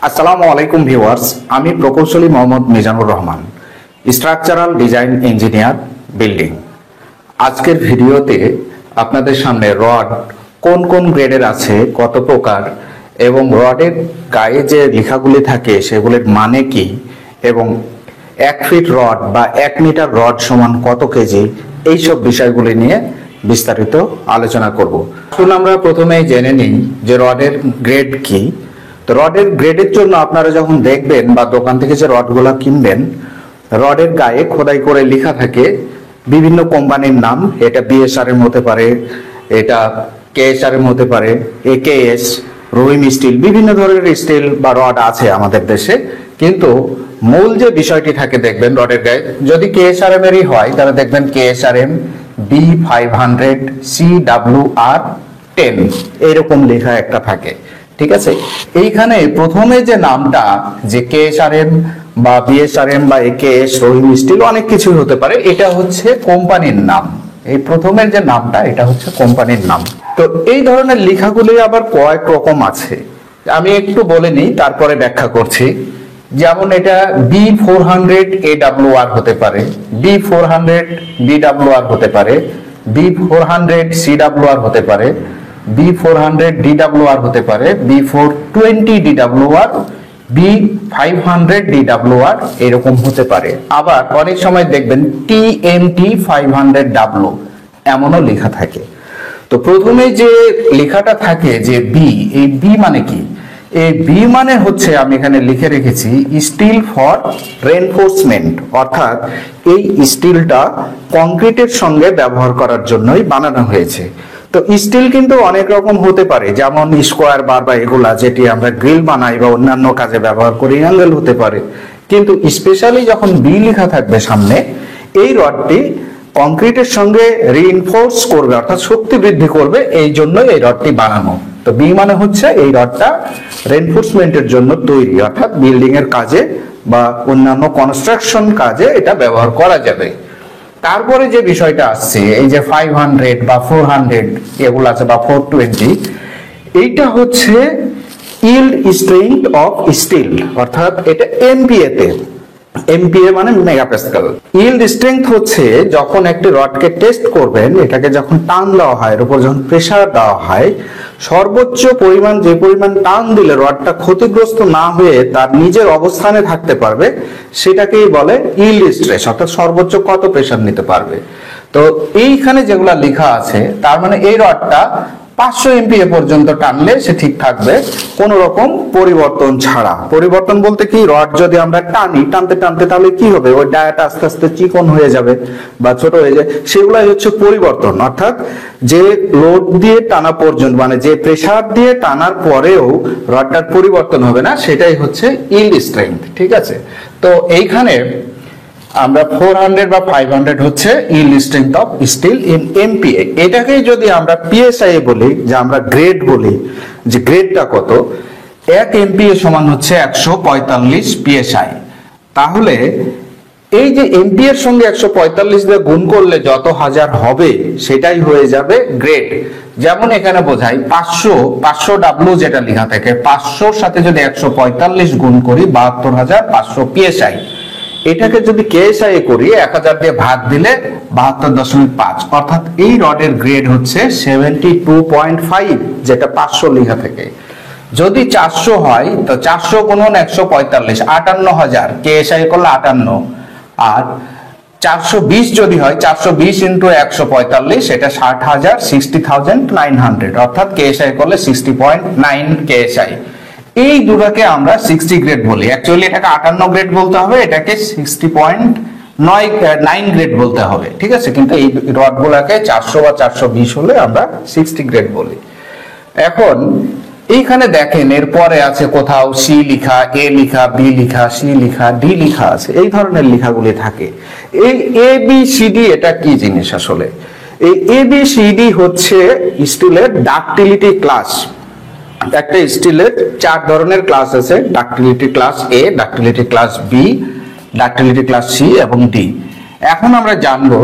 আসসালামু আলাইকুম ভিউয়ার্স, আমি প্রকৌশলী Mohammad Mizanur Rahman, structural design engineer, building. আজকের ভিডিওতে আপনাদের সামনে রড কোন কোন গ্রেডের আছে, কত প্রকার, এবং রডের গায়ে যে লেখাগুলি থাকে সেগুলির মানে কি, এবং 1 ফিট রড বা 1 মিটার রড সমান কত কেজি, এইসব বিষয়গুলি নিয়ে বিস্তারিত আলোচনা করব। আসলে আমরা প্রথমেই জেনে নিই যে রডের গ্রেড কি। তো রডের গ্রেডের জন্য আপনারা যখন দেখবেন বা দোকান থেকে যে রডগুলো কিনবেন, রডের গায়ে খোদাই করে লেখা থাকে বিভিন্ন কোম্পানির নাম। এটা বিএসআর এর হতে পারে, এটা কেএসআর এর হতে পারে, একেএস, রহিম স্টিল, বিভিন্ন ধরনের স্টিল বা রড আছে আমাদের দেশে। কিন্তু মূল যে বিষয়টি থাকে দেখবেন রডের গায়ে, যদি কেএসআরএম এরই হয় তাহলে দেখবেন কেএসআরএম B500 CWR10 এইরকম লেখা একটা থাকে। ঠিক আছে, এইখানে প্রথমে যে নামটা যে কেএসআরএম বা বিএসআরএম বা একেএস, রহিম স্টিল, অনেক কিছু হতে পারে, এটা হচ্ছে কোম্পানির নাম। এই প্রথমের যে নামটা এটা হচ্ছে কোম্পানির নাম। তো এই ধরনের লেখাগুলি আবার কয়েক রকম আছে, আমি একটু বলে নিই তারপরে ব্যাখ্যা করছি। যেমন এটা B400 AWR হতে পারে, B400 BWR হতে পারে, B400 CWR হতে পারে, B400 DWR হতে পারে, B420 DWR, B500 DWR এরকম হতে পারে। আবার অনেক সময় দেখবেন TNT 500W এমনও লেখা থাকে। তো প্রথমে যে লেখাটা থাকে যে বি, এই বি মানে কি? এই বি মানে হচ্ছে, আমি এখানে লিখে রেখেছি, স্টিল ফর রেনফোর্সমেন্ট, অর্থাৎ এই স্টিলটা কংক্রিটের সঙ্গে ব্যবহার করার জন্যই বানানো হয়েছে। তো স্টিল কিন্তু অনেক রকম হতে পারে, যেমন স্কোয়ার বার বা এগুলা যেটি আমরা গ্রিল বানাই বা অন্যান্য কাজে ব্যবহার করি, অ্যাঙ্গেল হতে পারে। কিন্তু স্পেশালি যখন বি লেখা থাকবে সামনে, এই রডটি কংক্রিটের সঙ্গে রিইনফোর্স করবে, অর্থাৎ শক্তি বৃদ্ধি করবে, এই জন্য এই রডটি বানানো। তো বি মানে হচ্ছে এই রডটা রেইনফোর্সমেন্টের জন্য তৈরি, অর্থাৎ বিল্ডিং এর কাজে বা অন্যান্য কনস্ট্রাকশন কাজে এটা ব্যবহার করা যাবে। তারপরে যে বিষয়টা আসছে, এই যে 500 বা 400 এগুলো আছে বা 420, এইটা হচ্ছে ইল্ড স্ট্রেংথ অফ স্টিল, অর্থাৎ এটা এমপিএ তে, এমপিএ মানে মেগাপ্যাসকেল। ইল্ড স্ট্রেংথ হচ্ছে যখন একটি রডকে টেস্ট করবেন, এটাকে যখন টান দেওয়া হয়, এর উপর যখন প্রেসার দেওয়া হয়, সর্বোচ্চ পরিমাণ যে পরিমাণ টান দিলে রডটা ক্ষতিগ্রস্ত না হয়ে তার নিজের অবস্থানে থাকতে পারবে, সেটাকেই বলে ইল্ড স্ট্রেস, অর্থাৎ সর্বোচ্চ কত প্রেসার নিতে পারবে। তো এইখানে যেগুলা লেখা আছে তার মানে এই রডটা 500 MPa পর্যন্ত টানলে সে ঠিক থাকবে, কোন রকম পরিবর্তন ছাড়া। পরিবর্তন বলতে কি, রড যদি আমরা টানতে টানতে তাহলে কি হবে, ওই ডায়াটা আস্তে আস্তে চিকন হয়ে যাবে বা ছোট হয়ে যায়, সেগুলাই হচ্ছে পরিবর্তন। অর্থাৎ যে লোড দিয়ে টানা পর্যন্ত, মানে যে প্রেসার দিয়ে টানার পরেও রডটার পরিবর্তন হবে না, সেটাই হচ্ছে ইল্ড স্ট্রেংথ। ঠিক আছে, তো এইখানে আমরা 400 বা 500 হচ্ছে yield strength of steel in MPa. এটাকেই যদি আমরা পিএসআই বলি, যে আমরা গ্রেড বলি, যে গ্রেডটা কত, 1 এমপিএ সমান হচ্ছে 145 পিএসআই। তাহলে এই যে এমপিএ এর সঙ্গে 145 দিয়ে গুণ করলে যত হাজার হবে সেটাই হয়ে যাবে গ্রেড। যেমন এখানে বোঝাই 500W যেটা লেখা থাকে, 500 সাথে যদি 145 গুণ করি 72,500 পিএসআই। এটাকে যদি কেএসআই করি 1000 দিয়ে ভাগ দিলে 72.5, অর্থাৎ এই রডের গ্রেড হচ্ছে 72.5, যেটা 500 লেখা থেকে। যদি 400 হয় তো 400 গুণন 145, 58,000, কেএসআই করলে 58। আর 420 যদি হয়, 420 ইন্টু 145, এটা 60,000, 60,900, অর্থাৎ কেএসআই করলে 60.9 কেএসআই। এই দুটাকে আমরা 60 গ্রেড বলি। অ্যাকচুয়ালি এটাকে 58 গ্রেড বলতে হবে, এটাকে 60.9 গ্রেড বলতে হবে। ঠিক আছে, কিন্তু এই রডগুলোকে 400 বা 420 হলে আমরা 60 গ্রেড বলি। এখন এইখানে দেখেন এরপরে আছে কোথাও সি লিখা, এ লিখা, বি লিখা, সি লিখা, ডি লিখা আছে, এই ধরনের লেখাগুলি থাকে। এই এ বি সি ডি এটা কি জিনিস আসলে? এই এ বি সি ডি হচ্ছে স্টিলের ডাক্টিলিটি ক্লাস। একটা স্টিলের 4 ধরনের ক্লাস আছে, ductility class A, ductility class B, ductility class C এবং ডি। এখন আমরা জানবো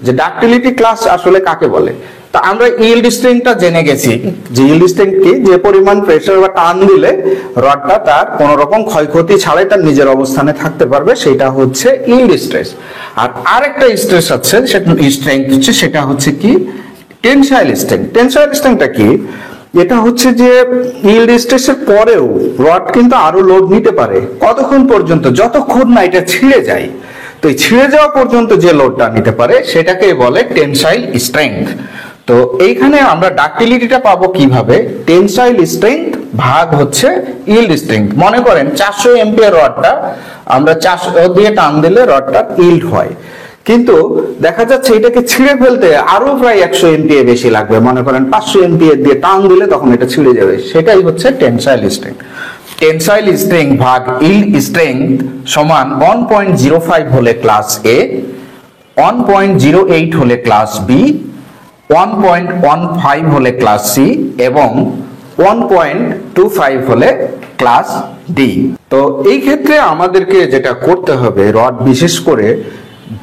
যে ডাক্টিলিটি ক্লাস আসলে কাকে বলে। তো আমরা ইল্ড স্ট্রেংথটা জেনে গেছি যে ইল্ড স্ট্রেংথ কি, যে পরিমাণ প্রেসার বা টান দিলে রডটা তার কোনো রকম ক্ষয়ক্ষতি ছাড়াই তার নিজের অবস্থানে থাকতে পারবে, সেটা হচ্ছে ইল্ড স্ট্রেস। আর আরেকটা স্ট্রেস আছে, সেটা স্ট্রেংথ হচ্ছে, সেটা হচ্ছে কি টেনসাইল স্ট্রেংথ। টেনসাইল স্ট্রেংথটা কি, এটা হচ্ছে যে ইল্ড স্ট্রেসের পরেও রড কিন্তু আরো লোড নিতে পারে। কতক্ষণ পর্যন্ত? যতক্ষণ না এটা ছিঁড়ে যায়। তো এই ছিঁড়ে যাওয়া পর্যন্ত যে লোডটা নিতে পারে সেটাকে বলে টেনসাইল স্ট্রেংথ। তো এইখানে আমরা ডাক্টিলিটিটা পাবো কিভাবে? টেনসাইল স্ট্রেংথ ভাগ হচ্ছে ইল্ড স্ট্রেংথ। মনে করেন 400 এমপিআর রডটা আমরা 400 দিয়ে টান দিলে রডটা ইল্ড হয়, কিন্তু দেখা যাচ্ছে এটাকে ছিঁড়ে ফেলতে আরো প্রায় 100 এমপিএ বেশি লাগবে। মনে করেন 500 এমপিএ দিয়ে টান দিলে তখন এটা ছিঁড়ে যাবে। সেটাই হচ্ছে টেনসাইল স্ট্রেংথ। টেনসাইল স্ট্রেংথ ভাগ ইল্ড স্ট্রেংথ সমান 1.05 হলে ক্লাস এ, 1.08 হলে ক্লাস বি, 1.15 হলে ক্লাস সি এবং 1.25 হলে ক্লাস ডি। তো এই ক্ষেত্রে আমাদেরকে যেটা করতে হবে, রড বিশেষ করে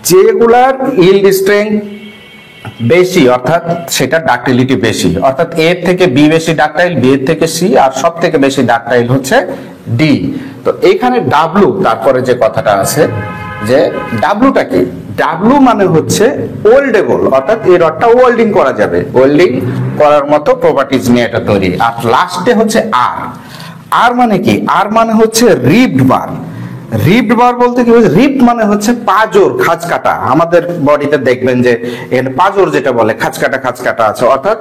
যেগুলার ইল্ড স্ট্রেংথ বেশি অর্থাৎ সেটা ডাক্টিলিটি বেশি, অর্থাৎ এর থেকে বি বেশি ডাক্টাইল, বি এর থেকে সি, আর সব থেকে বেশি ডাক্টাইল হচ্ছে ডি। তো এখানে ডাব্লু, তারপরে যে কথাটা আছে যে ডাব্লুটা কি, ডাব্লু মানে হচ্ছে ওয়েল্ডেবল, অর্থাৎ এই রডটা ওয়েল্ডিং করা যাবে, ওয়েল্ডিং করার মতো প্রপার্টিজ নিয়ে এটা তৈরি। আর লাস্টে হচ্ছে আর। আর মানে কি? আর মানে হচ্ছে রিবড বার। রিবড বার বলতে কি হচ্ছে, রিব মানে হচ্ছে পাঁজর, খাঁজ কাটা। আমাদের বডিতে দেখবেন যে এখানে পাঁজর যেটা বলে খাঁজ কাটা আছে, অর্থাৎ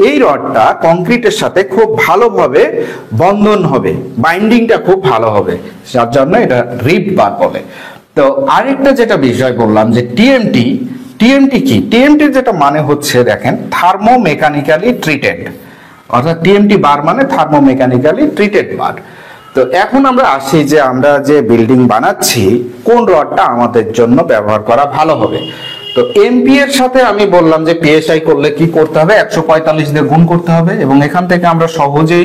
এই রডটা কংক্রিটের সাথে খুব ভালোভাবে বন্ধন হবে, বাইন্ডিংটা খুব ভালো হবে, যার জন্য এটা রিব বার বলে। তো আরেকটা যেটা বিষয় বললাম যে টিএমটি, টিএমটি কি? টিএমটির যেটা মানে হচ্ছে দেখেন থার্মোমেকানিক্যালি ট্রিটেড, অর্থাৎ টিএমটি বার মানে থার্মোমেকানিক্যালি ট্রিটেড বার। তো এখন আমরা আসি যে আমরা যে বিল্ডিং বানাচ্ছি কোন রডটা আমাদের জন্য ব্যবহার করা ভালো হবে। তো এমপি এর সাথে আমি বললাম যে পিএসআই করলে কি করতে হবে, 145 দিয়ে গুণ করতে হবে, এবং এখান থেকে আমরা সহজেই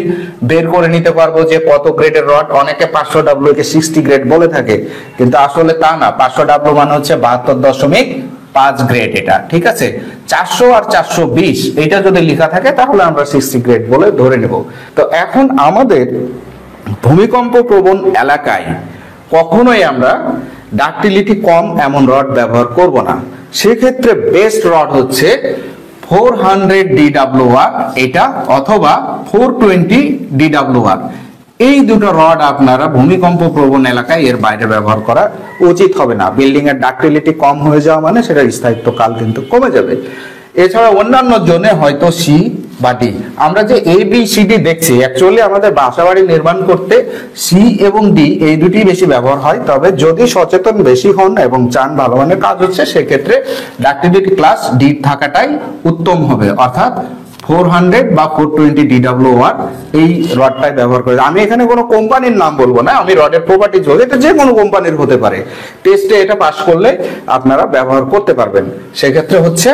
বের করে নিতে পারবো যে কত গ্রেডের রড। অনেকে 500 ডাব্লিউ কে 60 গ্রেড বলে থাকে, কিন্তু আসলে তা না। 500 ডাব্লিউ মানে হচ্ছে 72.5 গ্রেড, এটা ঠিক আছে। 400 আর 420 এটা যদি লেখা থাকে তাহলে আমরা 60 গ্রেড বলে ধরে নেব। তো এখন আমাদের ভূমিকম্প প্রবণ এলাকায় কখনোই আমরা ডাক্টিলিটি কম এমন রড ব্যবহার করব না। সেক্ষেত্রে বেস্ট রড হচ্ছে 400 DWR এটা, অথবা 420 DWR। এই দুটো রড আপনারা ভূমিকম্প প্রবণ এলাকায় এর বাইরে ব্যবহার করা উচিত হবে না। বিল্ডিং এর ডাক্টিলিটি কম হয়ে যাওয়া মানে সেটার স্থায়িত্ব কাল কিন্তু কমে যাবে। এছাড়া অন্যান্য জোনে হয়তো সি বা ডি। আমরা যে এ বি সি ডি দেখছি, অ্যাকচুয়ালি আমাদের বাসাবাড়ি নির্মাণ করতে সি এবং ডি এই দুটি বেশি ব্যবহার হয়। তবে যদি সচেতন বেশি হন এবং চান ভালো মানের কাজ হচ্ছে, সেক্ষেত্রে ডাক্টিলিটি ক্লাস ডি থাকাটাই উত্তম হবে, অর্থাৎ 400 বা 420 DWR এই রডটাই ব্যবহার করে। আমি এখানে কোনো কোম্পানির নাম বলবো না, আমি রডের প্রপার্টিজ বলবো, এটা যে কোনো কোম্পানির হতে পারে। টেস্টে এটা পাস করলে আপনারা ব্যবহার করতে পারবেন। সেক্ষেত্রে হচ্ছে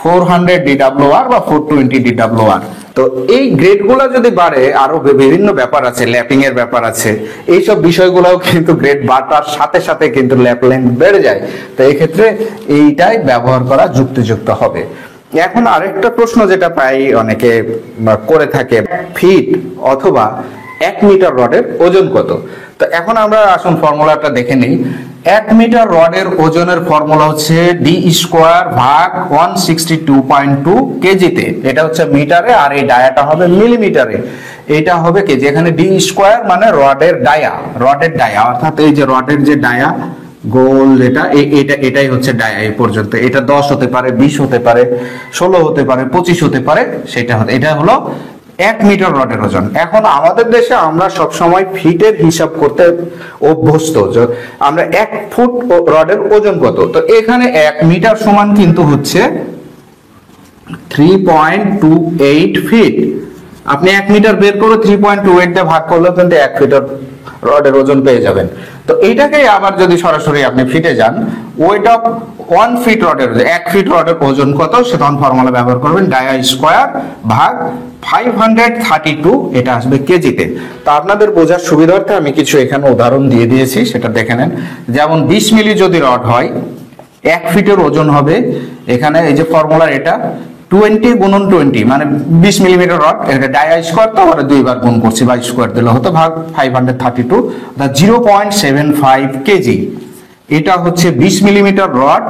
400 DWR বা 420 DWR। তো এই গ্রেডগুলো যদি বাড়ে, আরো বিভিন্ন ব্যাপার আছে, ল্যাপিং এর ব্যাপার আছে, এইসব বিষয়গুলোও কিন্তু গ্রেড বাড়ার সাথে সাথে কিন্তু ল্যাপ লেন্থ বেড়ে যায়। তো এই ক্ষেত্রে এইটাই ব্যবহার করা যুক্তিযুক্ত হবে। এখন আরেকটা প্রশ্ন যেটা পাই অনেকে করে থাকে, ফিট অথবা 1 মিটার রডের ওজন কত? তো এখন আমরা আসুন ফর্মুলাটা দেখে নিই। 1 মিটার রডের ওজনের ফর্মুলা হচ্ছে ডি স্কোয়ার ভাগ 162.2 কেজিতে। এটা হচ্ছে মিটারে, আর এই ডায়াটা হবে মিলিমিটারে, এটা হবে কেজি। এখানে ডি স্কোয়ার মানে রডের ডায়া, রডের ডায়া, অর্থাৎ এই যে রডের যে ডায়া গোল, এটাই হচ্ছে ডায়া এই পর্যন্ত। এটা 10 হতে পারে, 20 হতে পারে, 16 হতে পারে, 25 হতে পারে, এটা হলো 1 মিটার রডের ওজন। এখন আমাদের দেশে আমরা সব সময় ফিটের হিসাব করতে অভ্যস্ত, আমরা 1 ফুট রডের ওজন কত। তো এখানে 1 মিটার সমান কিন্তু হচ্ছে 3.28 ফিট। আপনি 1 মিটার বের করে 3.28 দিয়ে ভাগ করলে কিন্তু 1 ফিটার রডের ওজন পেয়ে যাবেন। তো এইটাকে আবার যদি সরাসরি আপনি ফিটে যান, ওয়েট অফ 1 ফিট রডের, 1 ফিট রডের ওজন কত, সে তখন ফর্মুলা ব্যবহার করবেন ডায়া স্কোয়ার ভাগ 532, এটা আসবে কেজিতে। তো আপনাদের বোঝার সুবিধার্থে আমি কিছু এখানে উদাহরণ দিয়ে দিয়েছি, সেটা দেখে নেন। যেমন 20 মিলি যদি রড হয়, 1 ফিটের ওজন হবে, এখানে এই যে ফর্মুলা, এটা 20 গুণন 20 মানে 20 মিলিমিটার রড, এটা ডাই স্কোয়ার তো আমরা দুইবার গুণ করছি, বা স্কোয়ার দিলে হতো, ভাগ 532, অর্থাৎ 0.75 কেজি। এটা হচ্ছে 20 মিলিমিটার রড,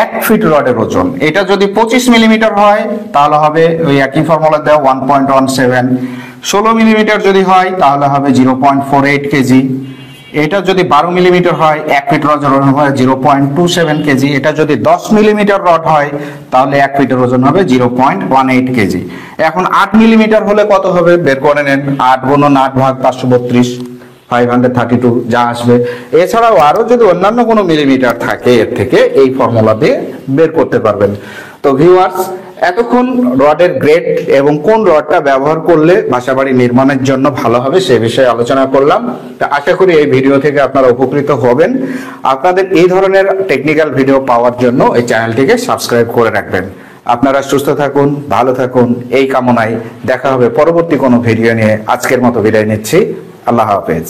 1 ফিট রডের ওজন। এটা যদি 25 মিলিমিটার হয় তাহলে হবে ওই একই ফর্মুলা দেওয়া 1.17। 16 মিলিমিটার যদি হয় তাহলে হবে 0.48 কেজি। এটা যদি 12 মিলিমিটার হয়, 1 ফিট রডের ওজন হয় 0.27 কেজি। এটা যদি 10 মিলিমিটার রড হয় তাহলে 1 ফিটের ওজন হবে 0.18 কেজি। এখন 8 মিলিমিটার হলে কত হবে বের করে নেন। 8 গুণন 8 ভাগ 532, 532 যা আসবে। এছাড়াও আরো যদি অন্যান্য কোনো মিলিমিটার থাকে এর থেকে, এই ফর্মুলা দিয়ে বের করতে পারবেন। তো ভিউয়ার্স, এতক্ষণ রডের গ্রেড এবং কোন রডটা ব্যবহার করলে বাসাবাড়ি নির্মাণের জন্য ভালো হবে সে বিষয়ে আলোচনা করলাম। তা আশা করি এই ভিডিও থেকে আপনারা উপকৃত হবেন। আপনাদের এই ধরনের টেকনিক্যাল ভিডিও পাওয়ার জন্য এই চ্যানেলটিকে সাবস্ক্রাইব করে রাখবেন। আপনারা সুস্থ থাকুন, ভালো থাকুন, এই কামনায় দেখা হবে পরবর্তী কোনো ভিডিও নিয়ে। আজকের মতো বিদায় নিচ্ছি। আল্লাহ হাফেজ।